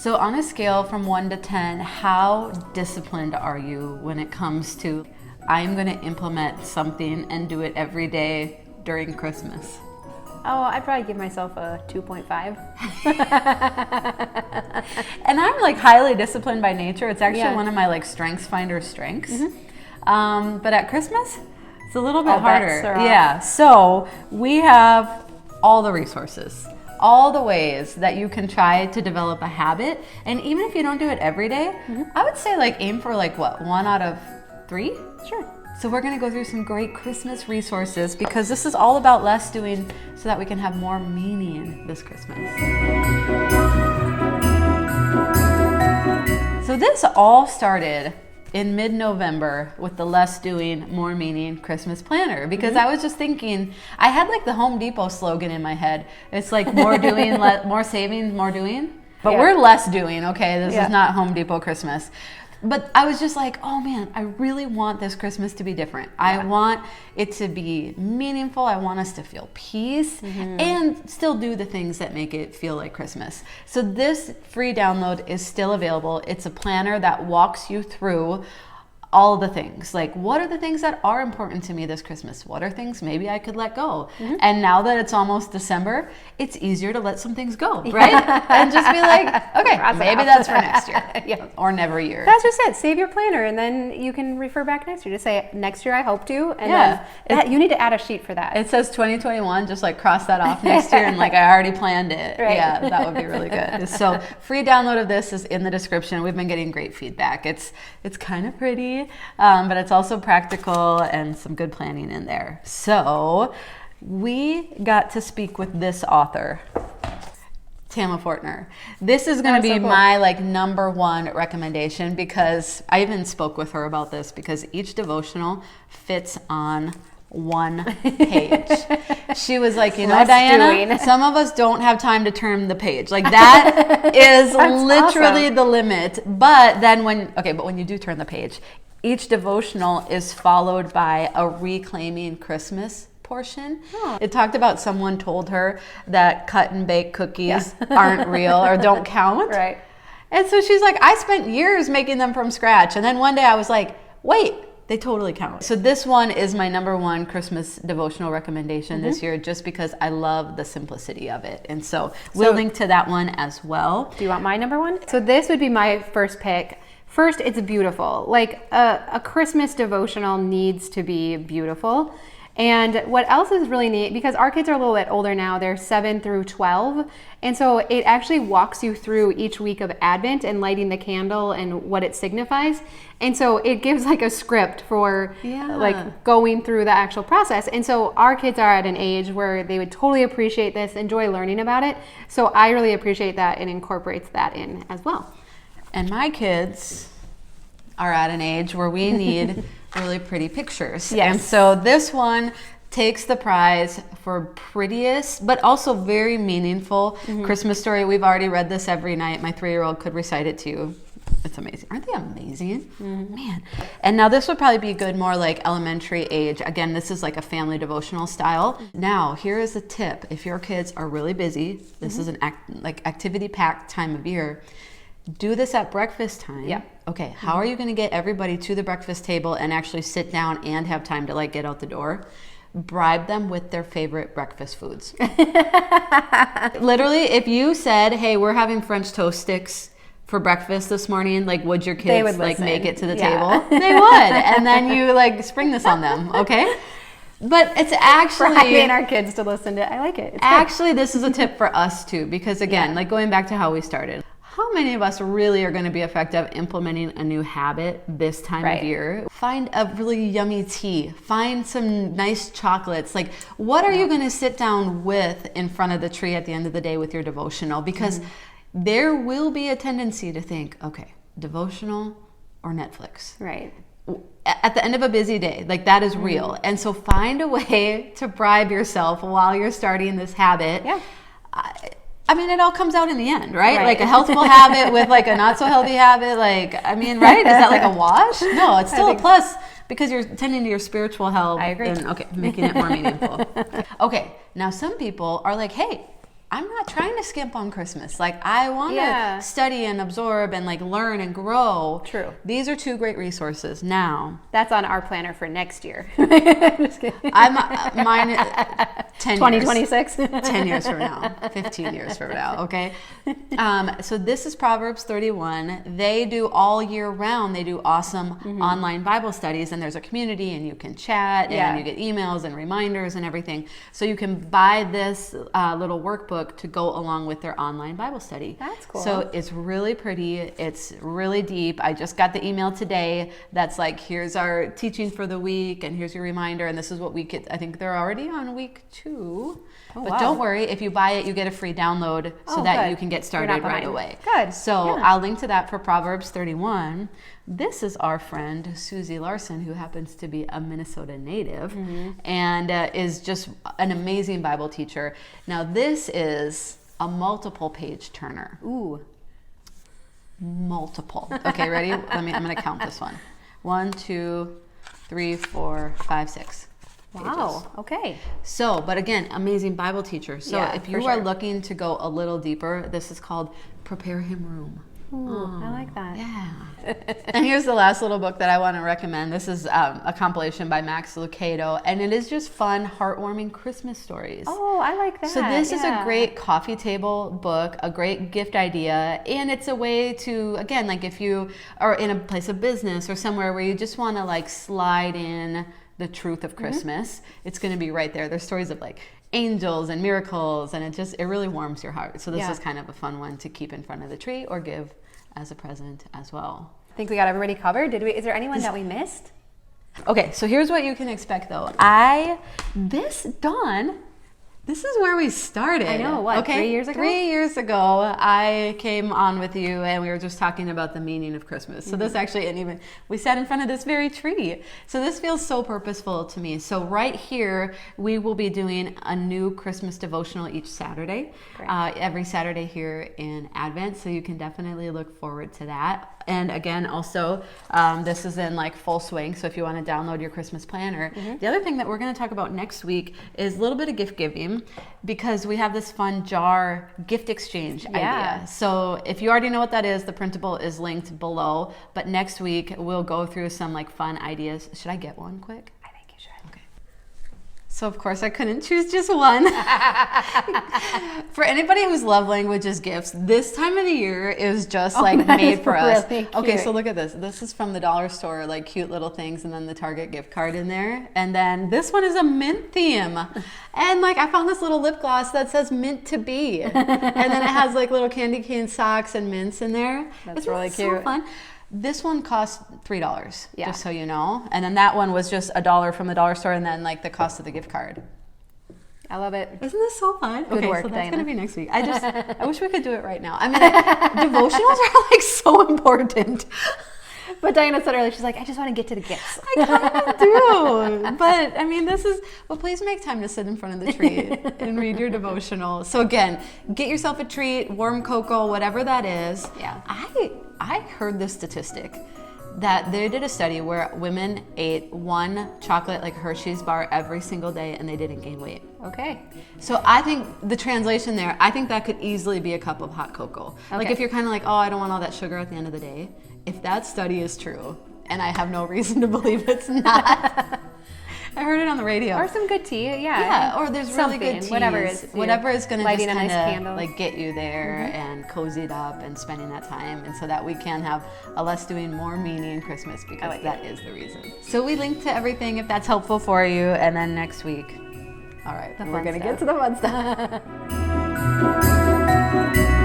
So on a scale from 1 to 10, how disciplined are you when it comes to, I'm going to implement something and do it every day during Christmas? Oh, I'd probably give myself a 2.5. And I'm like highly disciplined by nature. It's actually one of my like strengths finder strengths. But at Christmas, it's a little bit harder. Yeah. So we have all the resources, all the ways that you can try to develop a habit. And even if you don't do it every day, I would say like aim for like what, 1 out of 3? Sure. So we're going to go through some great Christmas resources because this is all about less doing so that we can have more meaning this Christmas. So this all started in mid-November with the Less Doing, More Meaning Christmas planner because I was just thinking, I had like the Home Depot slogan in my head. It's like more doing, more saving, more doing. But we're less doing, okay? This is not Home Depot Christmas. But I was just like, oh man, I really want this Christmas to be different. I want it to be meaningful. I want us to feel peace and still do the things that make it feel like Christmas. So this free download is still available. It's a planner that walks you through all the things. Like, what are the things that are important to me this Christmas? What are things maybe I could let go? And now that it's almost December, it's easier to let some things go, right? And just be like, okay, maybe that's for next year or never year. That's just it. Save your planner and then you can refer back next year. Just say, next year I hope to. And then you need to add a sheet for that. It says 2021, just like cross that off next year and like I already planned it. Right. Yeah, that would be really good. So free download of this is in the description. We've been getting great feedback. It's kind of pretty. But it's also practical and some good planning in there. So we got to speak with this author, Tama Fortner. This is going to be my like #1 recommendation because I even spoke with her about this because each devotional fits on 1 page. She was like, you know, Diana, some of us don't have time to turn the page. Like that is literally the limit. But then when you do turn the page, each devotional is followed by a reclaiming Christmas portion. It talked about someone told her that cut and bake cookies aren't real or don't count. Right. And so she's like, I spent years making them from scratch. And then one day I was like, wait, they totally count. So this one is my #1 Christmas devotional recommendation this year just because I love the simplicity of it. And so we'll link to that one as well. Do you want my #1? So this would be my first pick. First, it's beautiful. Like a Christmas devotional needs to be beautiful. And what else is really neat, because our kids are a little bit older now, they're 7 through 12. And so it actually walks you through each week of Advent and lighting the candle and what it signifies. And so it gives like a script for like going through the actual process. And so our kids are at an age where they would totally appreciate this, enjoy learning about it. So I really appreciate that and incorporates that in as well. And my kids are at an age where we need really pretty pictures. Yes. And so this one takes the prize for prettiest, but also very meaningful Christmas story. We've already read this every night. My 3-year-old could recite it to you. It's amazing. Aren't they amazing? Man. And now this would probably be good more like elementary age. Again, this is like a family devotional style. Now, here is a tip. If your kids are really busy, this is an activity-packed time of year. Do this at breakfast time. Yeah. Okay, how are you going to get everybody to the breakfast table and actually sit down and have time to like get out the door? Bribe them with their favorite breakfast foods. Literally, if you said, hey, we're having French toast sticks for breakfast this morning, like would your kids like make it to the table? They would. And then you like spring this on them, okay? But it's actually bribing our kids to listen to it. I like it. It's actually, this is a tip for us too, because again, like going back to how we started, how many of us really are going to be effective implementing a new habit this time of year? Find a really yummy tea. Find some nice chocolates. Like, what are you going to sit down with in front of the tree at the end of the day with your devotional? Because there will be a tendency to think, okay, devotional or Netflix. Right. At the end of a busy day, like that is real. And so find a way to bribe yourself while you're starting this habit. Yeah. I mean, it all comes out in the end, right? Like a healthful habit with like a not so healthy habit. Like, I mean, right? Is that like a wash? No, it's still a plus because you're tending to your spiritual health. I agree. And, okay, making it more meaningful. Okay, now some people are like, hey, I'm not trying to skimp on Christmas. Like, I want Yeah. to study and absorb and like learn and grow. True. These are two great resources. Now, That's on our planner for next year. Just kidding. mine 10 2026. years. 10 years from now, 15 years from now, okay? So this is Proverbs 31. They do all year round. They do awesome online Bible studies, and there's a community, and you can chat, Yeah. and you get emails and reminders and everything. So you can buy this little workbook to go along with their online Bible study. That's cool. So it's really pretty. It's really deep. I just got the email today that's like, here's our teaching for the week, and here's your reminder, and this is what we get. I think they're already on week 2. Oh, but wow. don't worry, if you buy it, you get a free download so Oh, that good. you can get You're started not right behind. away. Good. So Yeah. I'll link to that for Proverbs 31. This is our friend Susie Larson, who happens to be a Minnesota native and is just an amazing Bible teacher. Now, this is a multiple page turner. Ooh. Multiple. Okay, ready? I'm going to count this one. 1, 2, 3, 4, 5, 6. Wow. Okay. So, but again, amazing Bible teacher. So Yeah, if for you are sure. looking to go a little deeper, this is called Prepare Him Room. Ooh, I like that. Yeah. And here's the last little book that I want to recommend. This is a compilation by Max Lucado, and it is just fun, heartwarming Christmas stories. Oh, I like that. So this is a Yeah. great coffee table book, a great gift idea, and it's a way to, again, like if you are in a place of business or somewhere where you just want to like slide in the truth of Christmas, it's going to be right there. There's stories of like angels and miracles, and it really warms your heart. So this Yeah. is kind of a fun one to keep in front of the tree or give as a present as well. I think we got everybody covered. Did we? Is there anyone that we missed? Okay, so here's what you can expect though. This is where we started. I know, what, 3 years ago? 3 years ago, I came on with you and we were just talking about the meaning of Christmas. So this actually, and even we sat in front of this very tree. So this feels so purposeful to me. So right here, we will be doing a new Christmas devotional each Saturday, Great. every Saturday here in Advent. So you can definitely look forward to that. And again, also, this is in like full swing. So if you want to download your Christmas planner, the other thing that we're going to talk about next week is a little bit of gift giving, because we have this fun jar gift exchange Yeah. idea. So if you already know what that is, the printable is linked below. But next week we'll go through some like fun ideas. Should I get one quick? I think you should. Okay. So of course I couldn't choose just one. For anybody whose love language is gifts, this time of the year is just like that made is for us. really Okay, cute. so look at this. This is from the dollar store, like cute little things, and then the Target gift card in there. And then this one is a mint theme. And like I found this little lip gloss that says mint to be. And then it has like little candy cane socks and mints in there. That's Isn't really that so cute. fun? This one cost $3, Yeah. just so you know. And then that one was just $1 from the dollar store, and then like the cost of the gift card. I love it. Isn't this so fun? Good okay, work, so that's Diana. gonna be next week. I wish we could do it right now. I mean, devotionals are like so important. But Diana said earlier, she's like, I just want to get to the gifts. I kind of do. But I mean, well, please make time to sit in front of the tree and read your devotional. So again, get yourself a treat, warm cocoa, whatever that is. Yeah. I heard this statistic that they did a study where women ate one chocolate, like Hershey's bar, every single day, and they didn't gain weight. Okay. So I think the translation there, I think that could easily be a cup of hot cocoa. Like Okay. if you're kind of like, oh, I don't want all that sugar at the end of the day. If that study is true, and I have no reason to believe it's not. I heard it on the radio. Or some good tea. Yeah. Yeah, or there's really good teas. Whatever is whatever is going to just lighting a nice kind candle. of like get you there and cozied up and spending that time, and so that we can have a less doing more meaning Christmas, because like that is the reason. So we link to everything if that's helpful for you, and then next week, all right, we're fun going to stuff. get to the fun stuff.